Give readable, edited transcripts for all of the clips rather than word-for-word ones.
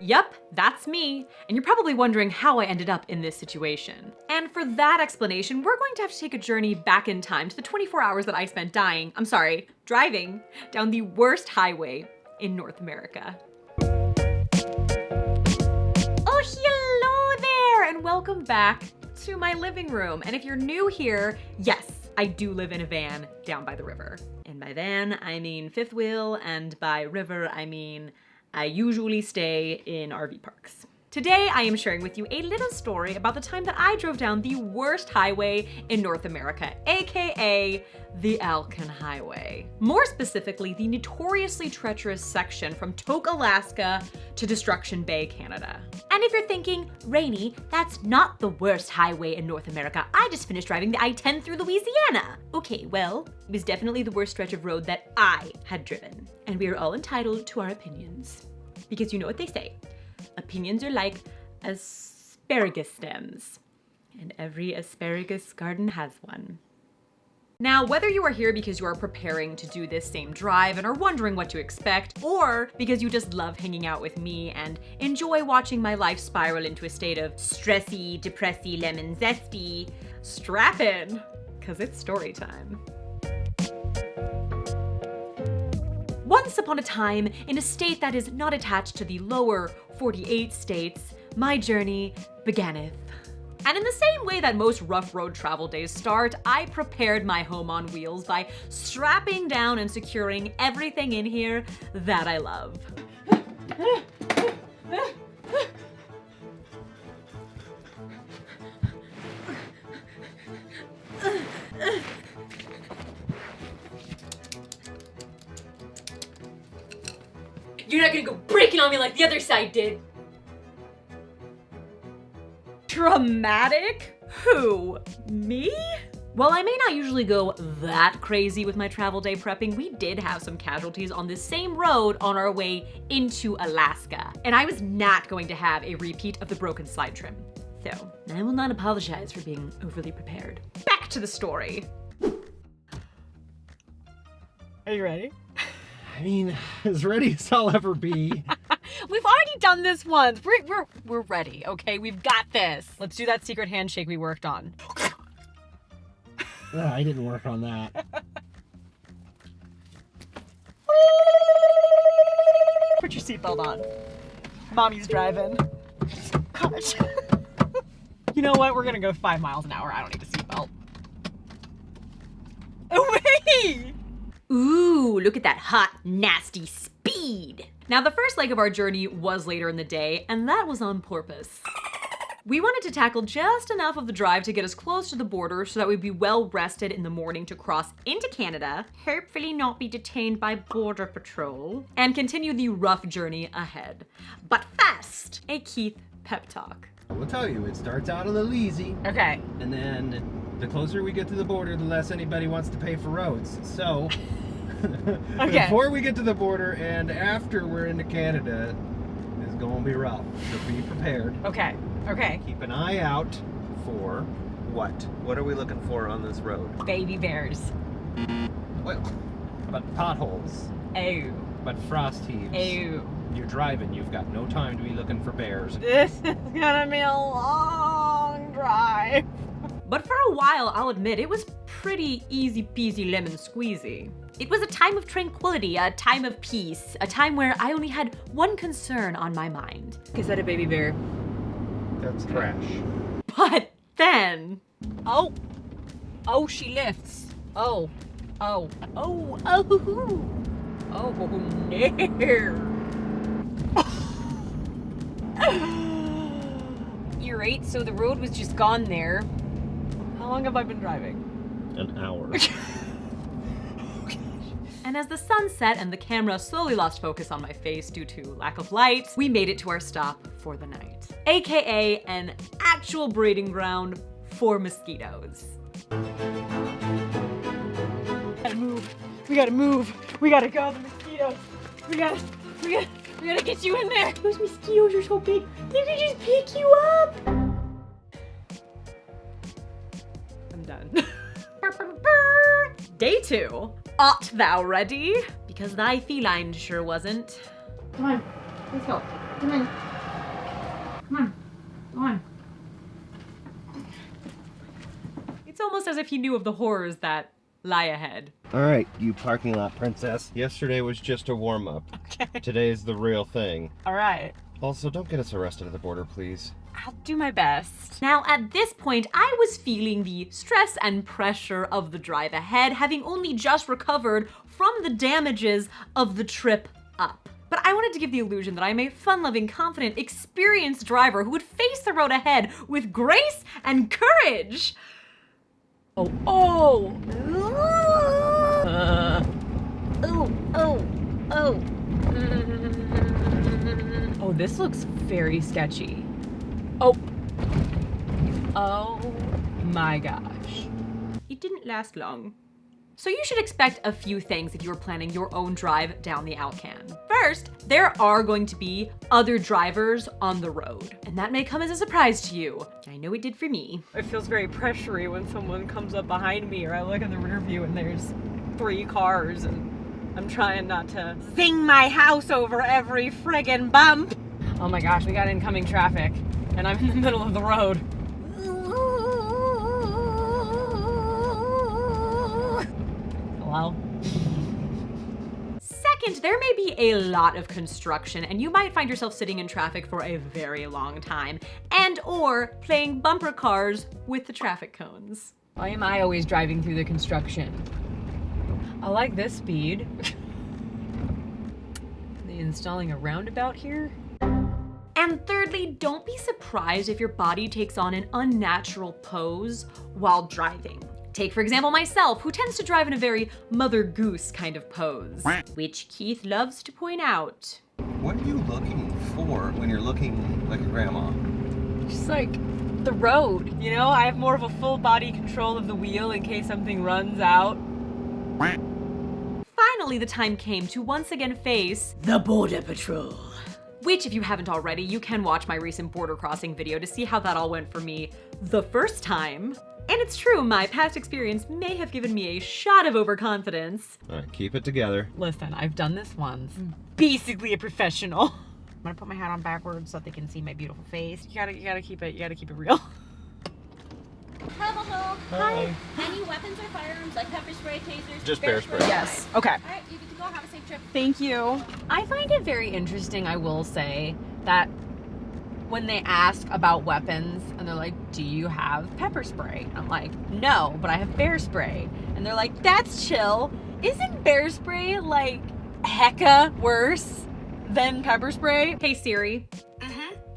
Yup, that's me. And you're probably wondering how I ended up in this situation. And for that explanation, we're going to have to take a journey back in time to the 24 hours that I spent driving down the worst highway in North America. Oh, hello there, and welcome back to my living room. And if you're new here, yes, I do live in a van down by the river. And by van, I mean fifth wheel, and by river, I mean I usually stay in RV parks. Today, I am sharing with you a little story about the time that I drove down the worst highway in North America, aka the Alcan Highway. More specifically, the notoriously treacherous section from Tok, Alaska to Destruction Bay, Canada. And if you're thinking, Rainey, that's not the worst highway in North America. I just finished driving the I-10 through Louisiana. Okay, well, it was definitely the worst stretch of road that I had driven. And we are all entitled to our opinions. Because you know what they say. Opinions are like asparagus stems, and every asparagus garden has one. Now, whether you are here because you are preparing to do this same drive and are wondering what to expect, or because you just love hanging out with me and enjoy watching my life spiral into a state of stressy, depressy, lemon zesty, strap in, because it's story time. Once upon a time, in a state that is not attached to the lower 48 states, my journey beginneth. And in the same way that most rough road travel days start, I prepared my home on wheels by strapping down and securing everything in here that I love. You're not gonna go breaking on me like the other side did. Dramatic? Who? Me? While I may not usually go that crazy with my travel day prepping, we did have some casualties on this same road on our way into Alaska. And I was not going to have a repeat of the broken slide trim. So, I will not apologize for being overly prepared. Back to the story. Are you ready? I mean, as ready as I'll ever be. We've already done this once. We're ready, okay? We've got this. Let's do that secret handshake we worked on. I didn't work on that. Put your seatbelt on. Mommy's driving. Gosh. You know what? We're gonna go 5 miles an hour. I don't need a seatbelt. Away! Ooh, look at that hot, nasty speed. Now, the first leg of our journey was later in the day, and that was on purpose. We wanted to tackle just enough of the drive to get us close to the border so that we'd be well rested in the morning to cross into Canada, hopefully not be detained by Border Patrol, and continue the rough journey ahead. But first, a Keith pep talk. I will tell you, it starts out a little easy. Okay. And then the closer we get to the border, the less anybody wants to pay for roads. So, okay. Before we get to the border and after we're into Canada, it's going to be rough. So be prepared. Okay. Okay. Keep an eye out for what? What are we looking for on this road? Baby bears. Well, but potholes. Oh. But frost heaves. Oh. You're driving. You've got no time to be looking for bears. This is gonna be a long drive. But for a while, I'll admit, it was pretty easy peasy lemon squeezy. It was a time of tranquility, a time of peace, a time where I only had one concern on my mind. Is that a baby bear? That's trash. But then... Oh, she lifts. Oh, no. You're right, so the road was just gone there. How long have I been driving? An hour. And as the sun set and the camera slowly lost focus on my face due to lack of light, we made it to our stop for the night. AKA an actual breeding ground for mosquitoes. We gotta move. We gotta go, the mosquitoes. We gotta get you in there. Those mosquitoes are so big, they can just pick you up. I'm done. Day 2. Art thou ready? Because thy feline sure wasn't. Come on, let's go. Come on. Come on. Go on. It's almost as if he knew of the horrors that lie ahead. All right, you parking lot princess. Yesterday was just a warm-up. Okay. Today is the real thing. All right. Also, don't get us arrested at the border, please. I'll do my best. Now, at this point, I was feeling the stress and pressure of the drive ahead, having only just recovered from the damages of the trip up. But I wanted to give the illusion that I'm a fun-loving, confident, experienced driver who would face the road ahead with grace and courage. Oh. Oh, this looks very sketchy. Oh my gosh. It didn't last long. So you should expect a few things if you're planning your own drive down the Alcan. First, there are going to be other drivers on the road, and that may come as a surprise to you. I know it did for me. It feels very pressury when someone comes up behind me or I look in the rear view and there's 3 cars and I'm trying not to sing my house over every friggin' bump. Oh my gosh, we got incoming traffic and I'm in the middle of the road. Hello? Second, there may be a lot of construction and you might find yourself sitting in traffic for a very long time and or playing bumper cars with the traffic cones. Why am I always driving through the construction? I like this speed. Are they installing a roundabout here? And thirdly, don't be surprised if your body takes on an unnatural pose while driving. Take, for example, myself, who tends to drive in a very Mother Goose kind of pose, which Keith loves to point out. What are you looking for when you're looking like a grandma? Just like the road, you know? I have more of a full body control of the wheel in case something runs out. Finally, the time came to once again face the Border Patrol. Which, if you haven't already, you can watch my recent border crossing video to see how that all went for me the first time. And it's true, my past experience may have given me a shot of overconfidence. All right, keep it together. Listen, I've done this once. Basically a professional. I'm gonna put my hat on backwards so that they can see my beautiful face. You gotta keep it real. Hello. Hi. Any weapons or firearms like pepper spray, tasers? Just bear spray. Yes, okay. All right, you get to go. Have a safe trip. Thank you. I find it very interesting, I will say, that when they ask about weapons and they're like, do you have pepper spray? I'm like, no, but I have bear spray. And they're like, that's chill. Isn't bear spray like hecka worse than pepper spray? Hey Siri.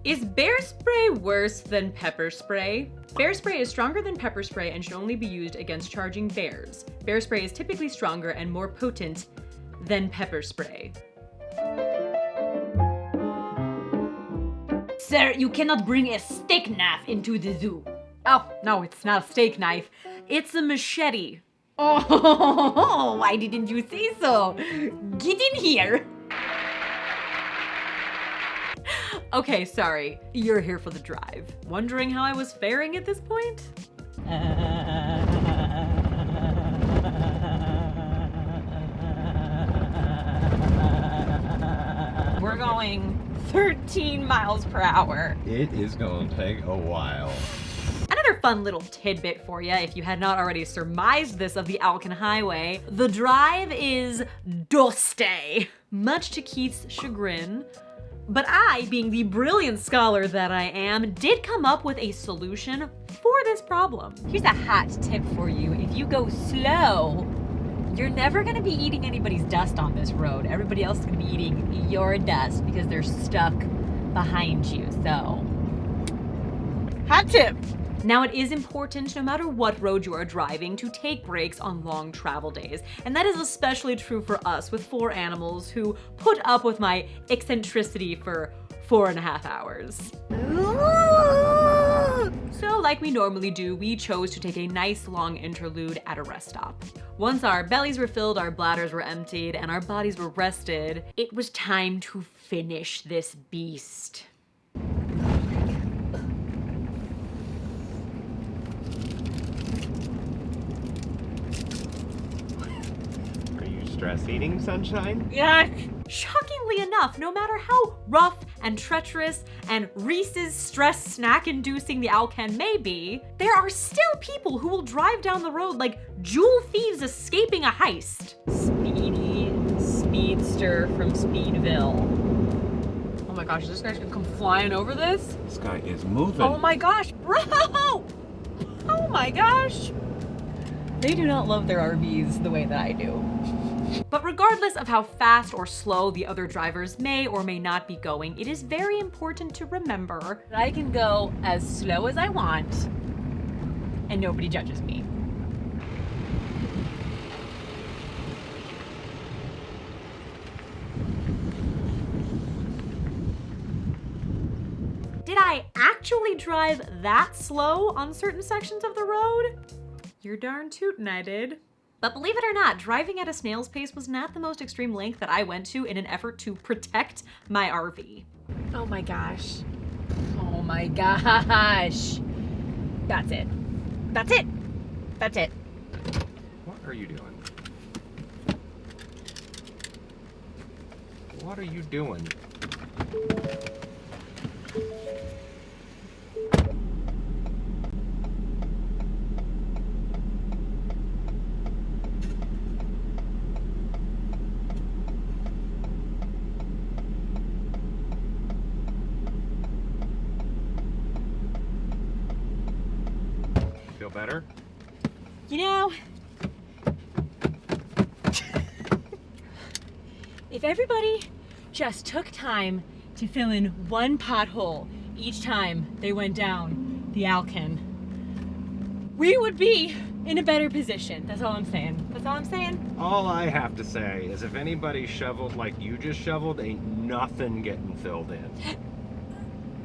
Is bear spray worse than pepper spray? Bear spray is stronger than pepper spray and should only be used against charging bears. Bear spray is typically stronger and more potent than pepper spray. Sir, you cannot bring a steak knife into the zoo. Oh, no, it's not a steak knife. It's a machete. Oh, why didn't you say so? Get in here. Okay, sorry. You're here for the drive. Wondering how I was faring at this point? We're going 13 miles per hour. It is going to take a while. Another fun little tidbit for you, if you had not already surmised this of the Alcan Highway, the drive is dusty, much to Keith's chagrin. But I, being the brilliant scholar that I am, did come up with a solution for this problem. Here's a hot tip for you. If you go slow, you're never gonna be eating anybody's dust on this road. Everybody else is gonna be eating your dust because they're stuck behind you, so. Hot tip. Now it is important, no matter what road you are driving, to take breaks on long travel days. And that is especially true for us with 4 animals who put up with my eccentricity for 4.5 hours. So like we normally do, we chose to take a nice long interlude at a rest stop. Once our bellies were filled, our bladders were emptied, and our bodies were rested, it was time to finish this beast. stress eating, sunshine? Yeah. Shockingly enough, no matter how rough and treacherous and Reese's stress snack-inducing the Alcan may be, there are still people who will drive down the road like jewel thieves escaping a heist. Speedy speedster from Speedville. Oh my gosh, this guy's gonna come flying over this? This guy is moving. Oh my gosh, bro! Oh my gosh! They do not love their RVs the way that I do. But regardless of how fast or slow the other drivers may or may not be going, it is very important to remember that I can go as slow as I want and nobody judges me. Did I actually drive that slow on certain sections of the road? You're darn tootin' I did. But believe it or not, driving at a snail's pace was not the most extreme length that I went to in an effort to protect my RV. Oh my gosh. Oh my gosh. That's it. That's it. That's it. What are you doing? What are you doing? Feel better? You know, if everybody just took time to fill in one pothole each time they went down the Alcan, we would be in a better position. That's all I'm saying. That's all I'm saying. All I have to say is if anybody shoveled like you just shoveled, ain't nothing getting filled in.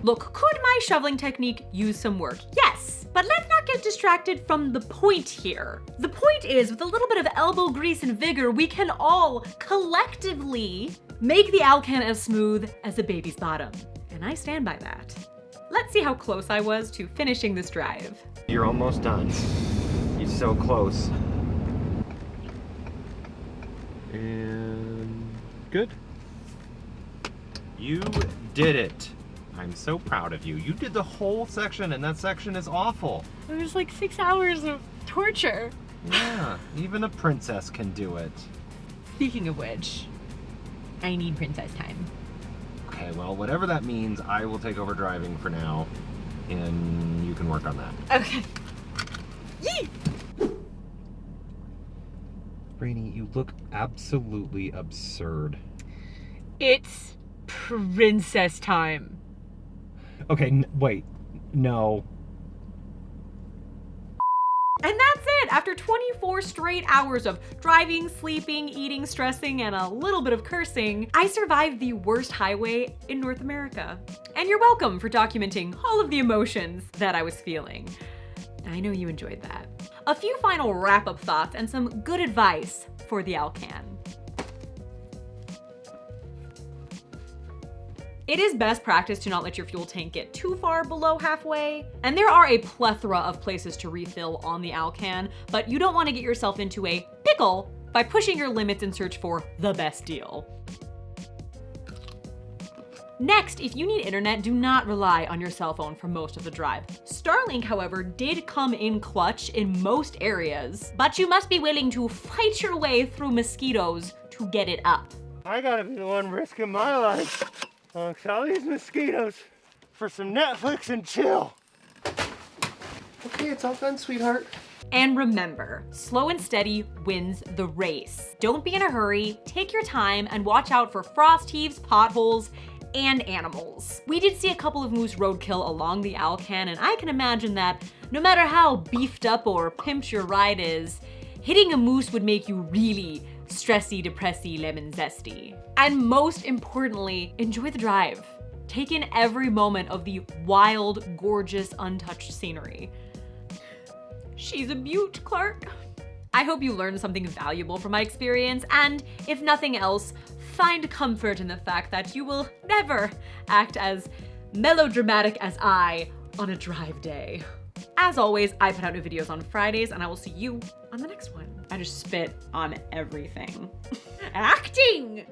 Look, could my shoveling technique use some work? Yes, but let's not get distracted from the point here. The point is, with a little bit of elbow grease and vigor, we can all collectively make the Alcan as smooth as a baby's bottom. And I stand by that. Let's see how close I was to finishing this drive. You're almost done. You're so close. And good. You did it. I'm so proud of you. You did the whole section, and that section is awful. It was like 6 hours of torture. Yeah, even a princess can do it. Speaking of which, I need princess time. Okay, well, whatever that means, I will take over driving for now, and you can work on that. Okay. Yee! Brainy, you look absolutely absurd. It's princess time. Okay, wait, no. And that's it! After 24 straight hours of driving, sleeping, eating, stressing, and a little bit of cursing, I survived the worst highway in North America. And you're welcome for documenting all of the emotions that I was feeling. I know you enjoyed that. A few final wrap-up thoughts and some good advice for the Alcan. It is best practice to not let your fuel tank get too far below halfway. And there are a plethora of places to refill on the Alcan, but you don't want to get yourself into a pickle by pushing your limits in search for the best deal. Next, if you need internet, do not rely on your cell phone for most of the drive. Starlink, however, did come in clutch in most areas, but you must be willing to fight your way through mosquitoes to get it up. I gotta be the one risking my life amongst all these mosquitoes for some Netflix and chill. Okay, it's all done, sweetheart. And remember, slow and steady wins the race. Don't be in a hurry, take your time, and watch out for frost heaves, potholes, and animals. We did see a couple of moose roadkill along the Alcan, and I can imagine that no matter how beefed up or pimped your ride is, hitting a moose would make you really stressy, depressy, lemon zesty. And most importantly, enjoy the drive. Take in every moment of the wild, gorgeous, untouched scenery. She's a beaut, Clark. I hope you learned something valuable from my experience, and if nothing else, find comfort in the fact that you will never act as melodramatic as I on a drive day. As always, I put out new videos on Fridays, and I will see you on the next one. I just spit on everything. Acting!